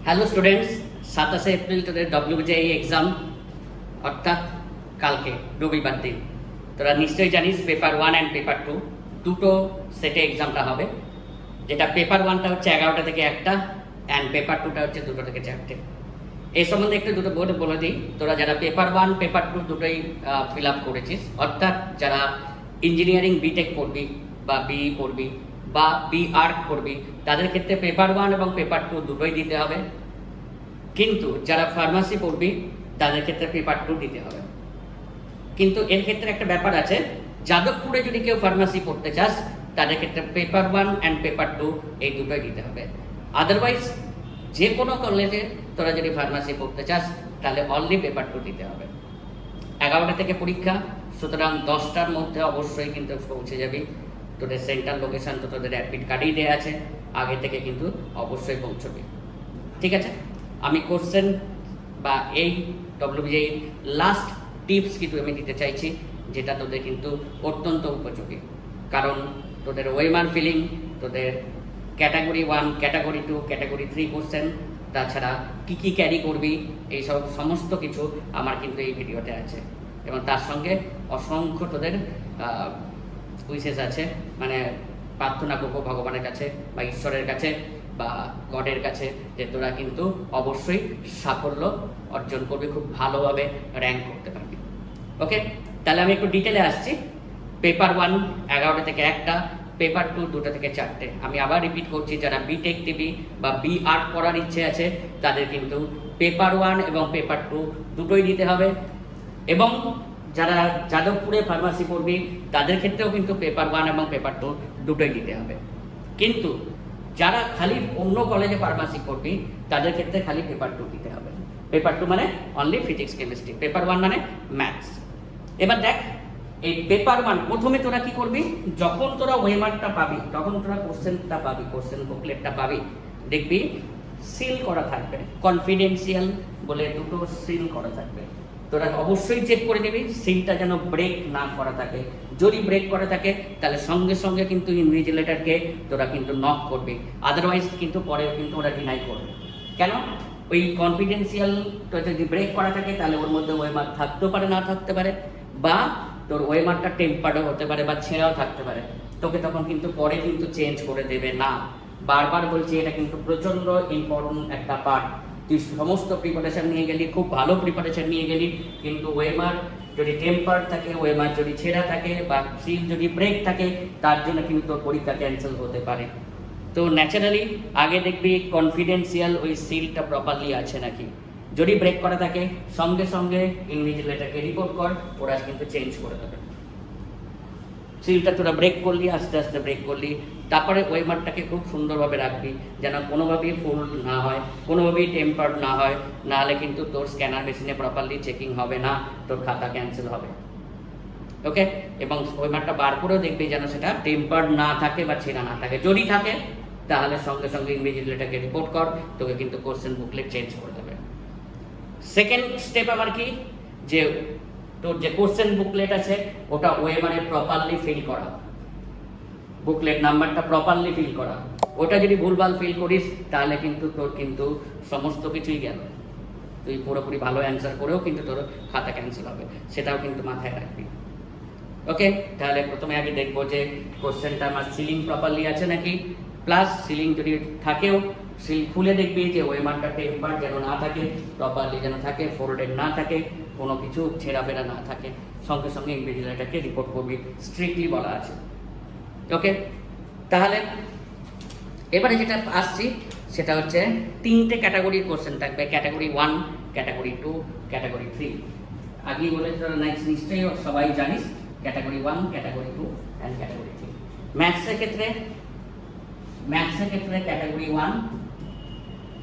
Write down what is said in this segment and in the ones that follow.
Hello students, 27 April তোদের WBJEE exam, অর্থাৎ কালকে রবিবার দিন। তোরা নিশ্চয়ই জানিস পেপার 1 অ্যান্ড পেপার 2 দুটো সেটে এক্সামটা হবে। যেটা পেপার 1টা হচ্ছে 11টা থেকে 1টা অ্যান্ড পেপার 2টা হচ্ছে 2টো থেকে 4টে। এই সম্বন্ধে একটু দুটো বোর্ডে বলে দিই, তোরা যারা পেপার 1 পেপার 2 দুটোই ফিল আপ করেছিস, অর্থাৎ যারা ইঞ্জিনিয়ারিং বিটেক পড়বি বা বিই পড়বি বা আর্ট পড়বি, তাদের ক্ষেত্রে পেপার 1 এবং পেপার 2 দুটোই দিতে হবে। কিন্তু যারা ফার্মাসি পড়বি তাদের ক্ষেত্রে পেপার 2 দিতে হবে। কিন্তু এর ক্ষেত্রে একটা ব্যাপার আছে, যাদবপুরে যদি কেউ ফার্মাসি পড়তে চাস তাদের ক্ষেত্রে পেপার 1 অ্যান্ড পেপার 2 এই দুটোই দিতে হবে। আদারওয়াইজ যে কোনো কলেজে তোরা যদি ফার্মাসি পড়তে চাস তাহলে অনলি পেপার 2 দিতে হবে। 11টা থেকে পরীক্ষা, সুতরাং 10টার মধ্যে অবশ্যই কিন্তু পৌঁছে যাবি। তোদের সেন্টার লোকেশন তো তোদের অ্যাডমিট কার্ডেই দেওয়া আছে, আগে থেকে কিন্তু অবশ্যই পৌঁছবি। ঠিক আছে, আমি কোশ্চেন বা এই WBJEE লাস্ট টিপস কিন্তু আমি দিতে চাইছি, যেটা তোদের কিন্তু অত্যন্ত উপযোগী। কারণ তোদের ওয়েমার ফিলিং, তোদের ক্যাটাগরি 1, ক্যাটাগরি 2, ক্যাটাগরি 3 কোশ্চেন, তাছাড়া কী কী ক্যারি করবি, এইসব সমস্ত কিছু আমার কিন্তু এই ভিডিওতে আছে। এবং তার সঙ্গে অসংখ্য তোদের উইশেস আছে, মানে প্রার্থনা করবো ভগবানের কাছে বা ঈশ্বরের কাছে বা গডের কাছে যে তোরা কিন্তু অবশ্যই সাফল্য অর্জন করবি, খুব ভালোভাবে র্যাঙ্ক করতে পারবি। ওকে, তাহলে আমি একটু ডিটেলে আসছি। পেপার 1 11টা থেকে 1টা, পেপার 2 2টা থেকে 4টে। আমি আবার রিপিট করছি, যারা বিটেক টিভি বা আর্ট পড়ার ইচ্ছে আছে তাদের কিন্তু পেপার 1 এবং পেপার 2 দুটোই দিতে হবে। এবং যারা যাদবপুরে ফার্মাসি পড়বি তাদের ক্ষেত্রেও কিন্তু পেপার 1 এবং পেপার 2 দুটোই দিতে হবে। কিন্তু যারা খালি অন্য কলেজে ফার্মাসি পড়বি তাদের ক্ষেত্রে খালি পেপার 2 দিতে হবে। পেপার 2 মানে অনলি ফিজিক্স কেমিস্ট্রি, পেপার 1 মানে ম্যাথস। এবার দেখ, এই পেপার 1 প্রথমে তোরা কি করবি, যখন তোরা ওয়েমারটা পাবি তখন তোরা কোশ্চেনটা পাবি, কোশ্চেন বুকলেটটা পাবি, দেখবি সিল করা থাকবে, কনফিডেন্সিয়াল বলে দুটো সিল করা থাকবে। তোরা অবশ্যই চেক করে নিবি সিলটা যেন ব্রেক না করা থাকে। যদি ব্রেক করা থাকে তাহলে সঙ্গে সঙ্গে কিন্তু ইনভিজিলেটরকে তোরা কিন্তু নক করবি, আদারওয়াইজ কিন্তু পরে কিন্তু ওরা ডিনাই করবে। কেন? ওই কনফিডেন্সিয়ালটা যদি ব্রেক করা থাকে তাহলে ওর মধ্যে ওয়েমার থাকতেও পারে, না থাকতে পারে, বা তোর ওয়েমারটা টেম্পার্ডও হতে পারে বা ছেঁড়াও থাকতে পারে। তোকে তখন কিন্তু পরে কিন্তু চেঞ্জ করে দেবে না। বারবার বলছি, এটা কিন্তু প্রচণ্ড ইম্পর্টেন্ট একটা পার্ট। তুই সমস্ত প্রিপারেশন নিয়ে গেলি, খুব ভালো প্রিপারেশন নিয়ে গেলি, কিন্তু ওয়েমার যদি টেম্পার্ড থাকে, ওয়েমার যদি ছেঁড়া থাকে বা সিল যদি ব্রেক থাকে, তার জন্য কিন্তু তোর পরীক্ষা ক্যান্সেল হতে পারে। তো ন্যাচারালি আগে দেখবি কনফিডেন্সিয়াল ওই সিলটা প্রপারলি আছে নাকি। যদি ব্রেক করা থাকে সঙ্গে সঙ্গে ইনভিজিলেটরকে রিপোর্ট কর, ওরা কিন্তু চেঞ্জ করে দেবে। সিলটা তোরা ব্রেক করলি, আস্তে আস্তে ব্রেক করলি, তারপরে ওয়েমারটাকে খুব সুন্দরভাবে রাখবি যেন কোনোভাবেই ফোল্ড না হয়, কোনোভাবেই টেম্পার্ড না হয়, নাহলে কিন্তু তোর স্ক্যানার মেশিনে প্রপারলি চেকিং হবে না, তোর খাতা ক্যান্সেল হবে। ওকে, এবং ওয়েমারটা বার করেও দেখবি যেন সেটা টেম্পার্ড না থাকে বা ছেঁড়া না থাকে। যদি থাকে তাহলে সঙ্গে সঙ্গে ইনভিজিলেটরকে রিপোর্ট কর, তোকে কিন্তু কোশ্চেন বুকলেট চেঞ্জ করে দেবে। সেকেন্ড স্টেপ আমার কি, যে তোর যে কোশ্চেন বুকলেট আছে ওটা ওয়েমারে প্রপারলি ফিল করা, বুকলেট নাম্বারটা প্রপারলি ফিল করা। ওটা যদি ভুলভাল ফিল করিস তাহলে কিন্তু তোর কিন্তু সমস্ত কিছুই গেল, তুই পুরোপুরি ভালো অ্যান্সার করেও কিন্তু তোর খাতা ক্যান্সেল হবে, সেটাও কিন্তু মাথায় রাখবি। ওকে, তাহলে প্রথমে আগে দেখবো যে কোশ্চেনটা আমার সিলিং প্রপারলি আছে নাকি, প্লাস সিলিং যদি থাকেও সিল খুলে দেখবি যে ওয়েমারটা টেম্পার যেন না থাকে, প্রপারলি যেন থাকে, ফোল্ডেড না থাকে, কোনো কিছু ছেঁড়াফেরা না থাকে, সঙ্গে সঙ্গে ইনভিজিলেটরকে রিপোর্ট করবি, স্ট্রিক্টলি বলা আছে। ওকে, তাহলে এবারে যেটা আসছি সেটা হচ্ছে 3টে ক্যাটাগরির কোশ্চেন থাকবে, ক্যাটাগরি 1, ক্যাটাগরি 2, ক্যাটাগরি 3। আগেই বলে তোরা নিশ্চয়ই সবাই জানিস ক্যাটাগরি 1, ক্যাটাগরি 2 অ্যান্ড ক্যাটাগরি 3। ম্যাথসের ক্ষেত্রে ক্যাটাগরি 1,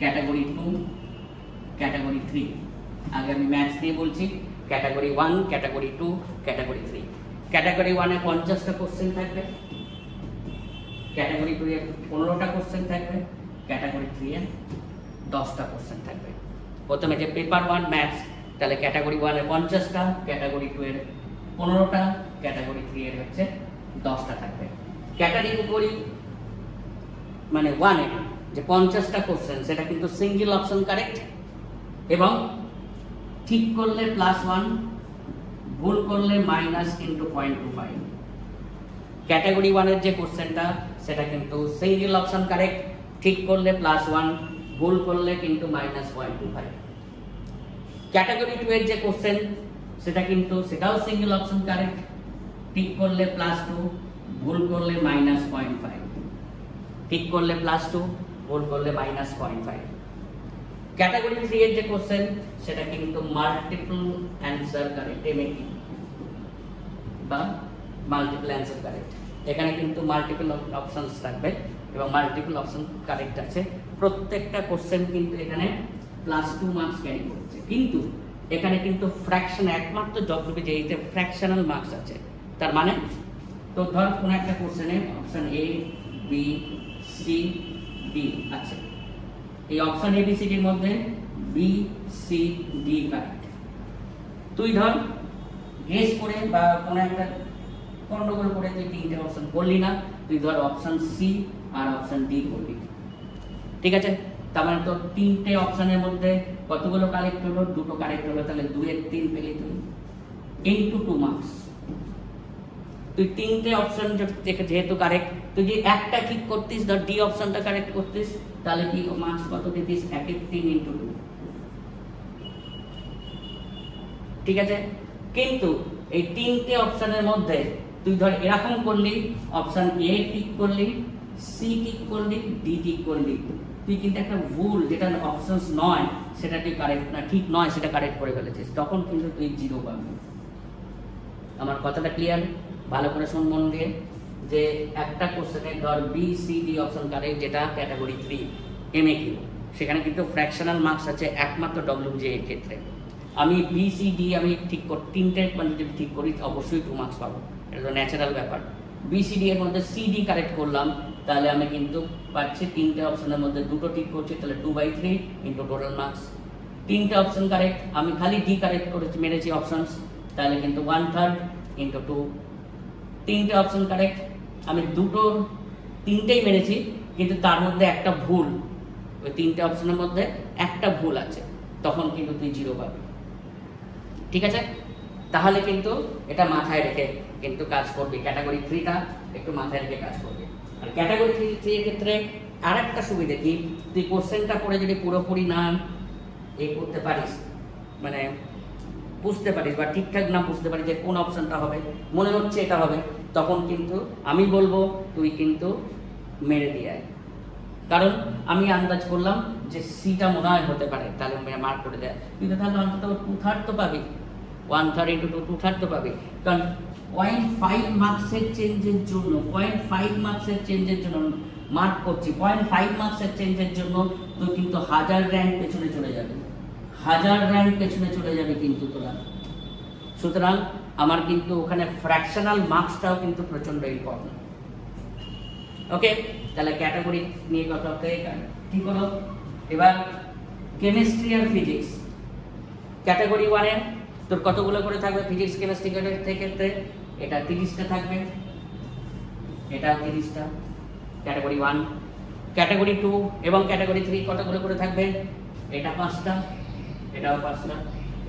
ক্যাটাগরি 2, ক্যাটাগরি 3। আগে আমি ম্যাথস নিয়ে বলছি। Category 1, category 2, category 3। ক্যাটাগরি 1-এ 50টা কোশ্চেন থাকবে, ক্যাটাগরি 2-এ 15টা কোশ্চেন থাকবে, ক্যাটাগরি 3-এ 10টা কোশ্চেন থাকবে। প্রথমে যে পেপার 1 ম্যাথস, তাহলে ক্যাটাগরি 1-এ 50টা, ক্যাটাগরি 2-এর 15টা, ক্যাটাগরি 3-এর হচ্ছে 10টা থাকবে। ক্যাটাগরি মানে 1-এ যে 50টা কোশ্চেন সেটা কিন্তু সিঙ্গেল অপশন কারেক্ট, এবং ঠিক করলে +1, ভুল করলে -0.25। ক্যাটাগরি 1 এর যে কোশ্চেনটা সেটা কিন্তু সিঙ্গেল অপশন কারেক্ট, ঠিক করলে +1, ভুল করলে কিন্তু -0.25। ক্যাটাগরি 2 এর যে কোশ্চেন সেটা কিন্তু সেটাও সিঙ্গেল অপশন কারেক্ট, ঠিক করলে +2, ভুল করলে -0.5। ঠিক করলে +2, ভুল করলে -0.5। ক্যাটাগরি 3 এর যে কোশ্চেন সেটা কিন্তু মাল্টিপল অ্যানসার কারেক্ট, এমএকি বা মাল্টিপল অ্যানসার কারেক্ট। এখানে কিন্তু মাল্টিপল অপশনস থাকবে এবং মাল্টিপল অপশন কারেক্ট আছে। প্রত্যেকটা কোশ্চেন কিন্তু এখানে +2 মার্কস ক্যারি করছে, কিন্তু এখানে কিন্তু ফ্র্যাকশন, একমাত্র WBJEE-তে ফ্র্যাকশনাল মার্কস আছে। তার মানে তো ধর কোনো একটা কোশ্চেনে option A, B, C, D আছে, এই option A, B, C, D এর মধ্যে B, C, D কারেক্ট। তুই ধর গেস করে বা কোনো একটা গন্ডগোল করে তুই 3টে অপশন করলি না, তুই ধর অপশন C আর অপশন D করলি, ঠিক আছে? তার মানে তোর 3টে অপশনের মধ্যে কতগুলো কারেক্ট হলো? 2টো কারেক্ট হলো, তাহলে 2 এর 3 পেলি তুই, ইনটু 2 মার্কস। তুই 3টে অপশন যেহেতু কারেক্ট, তুই যে একটা ঠিক করতিস, ধর ডি অপশনটা কারেক্ট করতিস, তাহলে কি মার্কস কত দিতিস? 1 এর 3 ইনটু 2, ঠিক আছে? কিন্তু এই 3টে অপশনের মধ্যে তুই ধর এরকম করলি, অপশন A টিক করলি, C টিক করলি, D টিক করলি, তুই কিন্তু একটা ভুল, যেটা অপশনস নয় সেটা তুই কারেক্ট না, ঠিক নয় সেটা কারেক্ট করে ফেলেছিস, তখন কিন্তু তুই 0 পাবি। আমার কথাটা ক্লিয়ার? ভালো করে শুন মন দিয়ে, যে একটা কোশ্চেনের ধর B, C, D option correct, যেটা ক্যাটাগরি 3 MAQ, সেখানে কিন্তু ফ্র্যাকশনাল মার্কস আছে একমাত্র WBJEE এর ক্ষেত্রে। আমি B, C, D আমি ঠিক করি, 3টে মানে যদি ঠিক করি অবশ্যই 2 মার্কস পাবো, এটা তো ন্যাচারাল ব্যাপার। B, C, D এর মধ্যে C, D কারেক্ট করলাম, তাহলে আমি কিন্তু পাচ্ছি 3টে অপশনের মধ্যে 2টো ঠিক করছি, তাহলে 2/3 ইন্টু টোটাল মার্কস। 3টে অপশন কারেক্ট, আমি খালি D কারেক্ট করেছি, মেরেছি অপশনস, তাহলে কিন্তু 1/3 ইন্টু 2। 3টে অপশন কারেক্ট, আমি 3টেই মেরেছি, কিন্তু তার মধ্যে একটা ভুল, ওই 3টে অপশনের মধ্যে একটা ভুল আছে, তখন কিন্তু তুই 0 পাবি, ঠিক আছে? তাহলে কিন্তু এটা মাথায় রেখে কিন্তু কাজ করবি, ক্যাটাগরি 3টা একটু মাথায় রেখে কাজ করবি। আর ক্যাটাগরি 3 এর ক্ষেত্রে আর একটা সুবিধা কি, তুই কোশ্চেনটা পড়ে যদি পুরোপুরি না করতে পারিস, মানে বুঝতে পারিস বা ঠিকঠাক না বুঝতে পারিস যে কোন অপশনটা হবে, মনে হচ্ছে এটা হবে, তখন কিন্তু আমি বলবো তুই কিন্তু মেরে দিয়ে আয়। কারণ আমি আন্দাজ করলাম যে সিটা মনে হয় হতে পারে, তাহলে মার্ক করে দেয়, তুই তো তাহলে অন্তত 2/3 তো পাবি, 1/3 ইন্টু 2, 2/3 তো পাবি। কারণ 0.5 মার্কসের চেঞ্জের জন্য, 0.5 মার্কসের চেঞ্জের জন্য মার্ক করছি, 0.5 মার্কসের চেঞ্জের জন্য তুই কিন্তু 1000 র্যাঙ্ক পেছনে চলে যাবে, 1000 র্যাঙ্ক পেছনে চলে যাবে কিন্তু তোরা। সুতরাং আমার কিন্তু ওখানে ফ্র্যাকশনাল মার্কসটাও কিন্তু প্রচন্ড ইম্পর্টেন্ট। ওকে, তাহলে ক্যাটাগরি নিয়ে কথা হতে ঠিক হলো। এবার কেমিস্ট্রি আর ফিজিক্স, ক্যাটাগরি 1 এ তোর কতগুলো করে থাকবে? ফিজিক্স, কেমিস্ট্রি ক্ষেত্রে এটা 30টা থাকবে, এটা 30টা ক্যাটাগরি 1। ক্যাটাগরি 2 এবং ক্যাটাগরি 3 কতগুলো করে থাকবে? এটা 5টা, এটাও 5টা,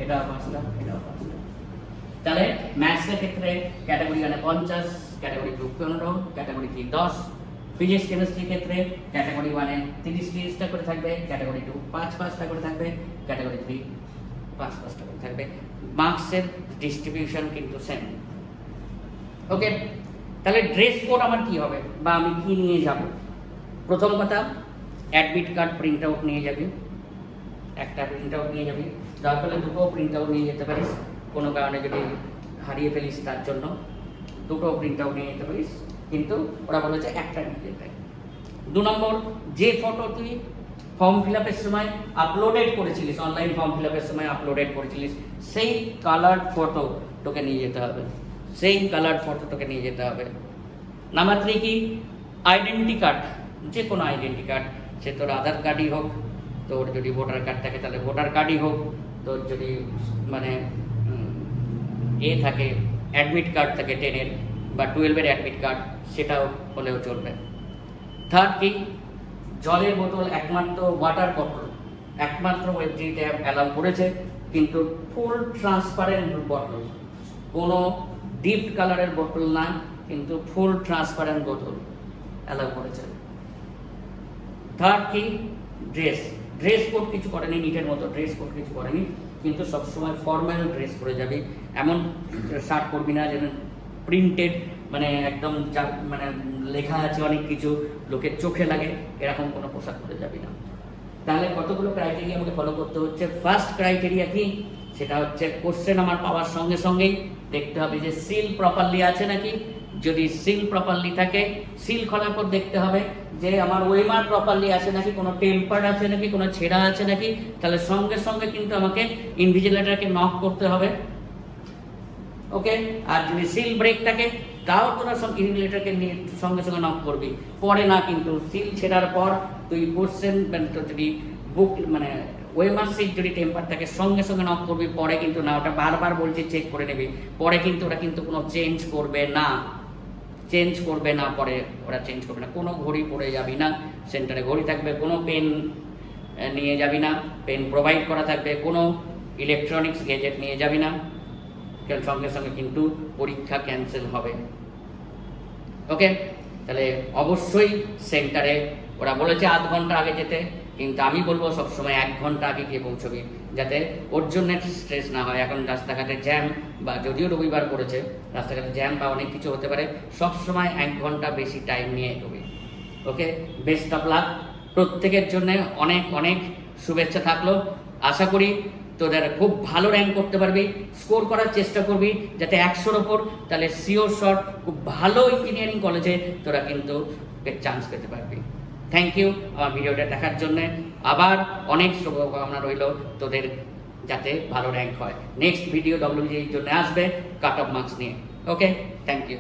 এটাও 5টা, এটাও 5টা। তাহলে ম্যাথসের ক্ষেত্রে ক্যাটাগরি 1 এ 50, ক্যাটাগরি 2 15, ক্যাটাগরি 3 10। ফিজিক্স কেমিস্ট্রি ক্ষেত্রে ক্যাটাগরি 1 এ 30টা করে থাকবে, ক্যাটাগরি 2 5টা করে থাকবে, ক্যাটাগরি 3 5টা করে থাকবে। মার্কসের ডিস্ট্রিবিউশন কিন্তু সেম। ওকে, তাহলে ড্রেস কোড আমার কি হবে বা আমি কি নিয়ে যাব? প্রথম কথা, অ্যাডমিট কার্ড প্রিন্ট আউট নিয়ে যাবি, একটা প্রিন্ট আউট নিয়ে যাবি, দরকার হলে 2টো প্রিন্ট আউট নিয়ে যেতে পারিস, কোনো কারণে যদি হারিয়ে ফেলিস তার জন্য 2টো প্রিন্ট আউট নিয়ে যেতে পারিস, কিন্তু ওরা বলেছে একটা নিয়ে যেতে। 2 নম্বর, যে ফটো তুই ফর্ম ফিল আপের সময় আপলোডেড করেছিলিস, অনলাইন ফর্ম ফিল আপের সময় আপলোডেড করেছিলিস, সেই কালার্ড ফটো তোকে নিয়ে যেতে হবে, সেই কালার্ড ফটো তোকে নিয়ে যেতে হবে। নাম্বার 3 কি? আইডেন্টি কার্ড, যে কোনো আইডেন্টি কার্ড, সে তোর আধার কার্ডই হোক, তোর যদি ভোটার কার্ড থাকে তাহলে ভোটার কার্ডই হোক, তোর যদি মানে থাকে অ্যাডমিট কার্ড থাকে 10-এর বা 12-এর অ্যাডমিট কার্ড, সেটাও হলেও চলবে। থার্ড কি? জলের বোতল একমাত্র ওয়াটার বটল একমাত্র ওয়েবজিতে অ্যালাউ করেছে, কিন্তু ফুল ট্রান্সপারেন্ট বটল, কোনো ডিপ কালারের বোতল না, কিন্তু ফুল ট্রান্সপারেন্ট বোতল অ্যালাউ করেছে। থার্ড কি, ড্রেস কোড কিছু করেনি, নিটের মতো ড্রেস কোড কিছু করেনি, কিন্তু সবসময় ফর্মাল ড্রেস পরে যাবি, এমন শার্ট পরবি না যেন প্রিন্টেড, মানে একদম যা মানে লেখা আছে অনেক কিছু, লোকের চোখে লাগে, এরকম কোনো পোশাক পরে যাবি না। তাহলে কতগুলো ক্রাইটেরিয়া আমাকে ফলো করতে হচ্ছে। ফার্স্ট ক্রাইটেরিয়া কি, সেটা হচ্ছে কোশ্চেন আমার পাওয়ার সঙ্গে সঙ্গেই দেখতে হবে যে সিল প্রপারলি আছে নাকি। যদি সিল প্রপারলি থাকে, সিল খোলার পর দেখতে হবে যে আমার ওয়েমার প্রপারলি আছে নাকি, কোনো টেম্পার আছে নাকি, কোনো ছেঁড়া আছে নাকি, তাহলে সঙ্গে সঙ্গে কিন্তু আমাকে ইনভিজিলেটরকে নক করতে হবে। ওকে, আর যদি সিল ব্রেক থাকে তাও তোরা সব ইনভিজিলেটরকে নিয়ে সঙ্গে সঙ্গে নক করবি, পরে না কিন্তু সিল ছেঁড়ার পর তুই কোশ্চেন যদি বুক মানে ওয়েমার সিট যদি টেম্পার থাকে সঙ্গে সঙ্গে নক করবি, পরে কিন্তু না, ওটা বারবার বলছি চেক করে নেবি, পরে কিন্তু ওরা কিন্তু কোনো চেঞ্জ করবে না, পরে ওরা চেঞ্জ করবে না। কোনো ঘড়ি পরে যাবি না, সেন্টারে ঘড়ি থাকবে, কোনো পেন নিয়ে যাবি না, পেন প্রোভাইড করা থাকবে, কোনো ইলেকট্রনিক্স গ্যাজেট নিয়ে যাবি না, কারণ সঙ্গে সঙ্গে কিন্তু পরীক্ষা ক্যান্সেল হবে। ওকে, তাহলে অবশ্যই সেন্টারে ওরা বলেছে আধ ঘন্টা আগে যেতে, কিন্তু আমি বলবো সবসময় 1 ঘন্টা আগে গিয়ে পৌঁছবি, যাতে ওর জন্য স্ট্রেস না হয়। এখন রাস্তাঘাটে জ্যাম, বা যদিও রবিবার পড়েছে, রাস্তাঘাটে জ্যাম বা অনেক কিছু হতে পারে, সবসময় 1 ঘন্টা বেশি টাইম নিয়ে এগোবি। ওকে, বেস্ট অফ লাক প্রত্যেকের জন্য, অনেক অনেক শুভেচ্ছা থাকলো। আশা করি তোদের খুব ভালো র্যাঙ্ক করতে পারবি, স্কোর করার চেষ্টা করবি যাতে 100-র ওপর, তাহলে সিওর শর্ট খুব ভালো ইঞ্জিনিয়ারিং কলেজে তোরা কিন্তু চান্স পেতে পারবি। থ্যাংক ইউ আমার ভিডিওটা দেখার জন্য। আবার অনেক শুভকামনা রইল তোদের যাতে ভালো র্যাঙ্ক হয়। নেক্সট ভিডিও WBJEE জন্য আসবে কাট অফ মার্কস নিয়ে। ওকে, থ্যাংক ইউ।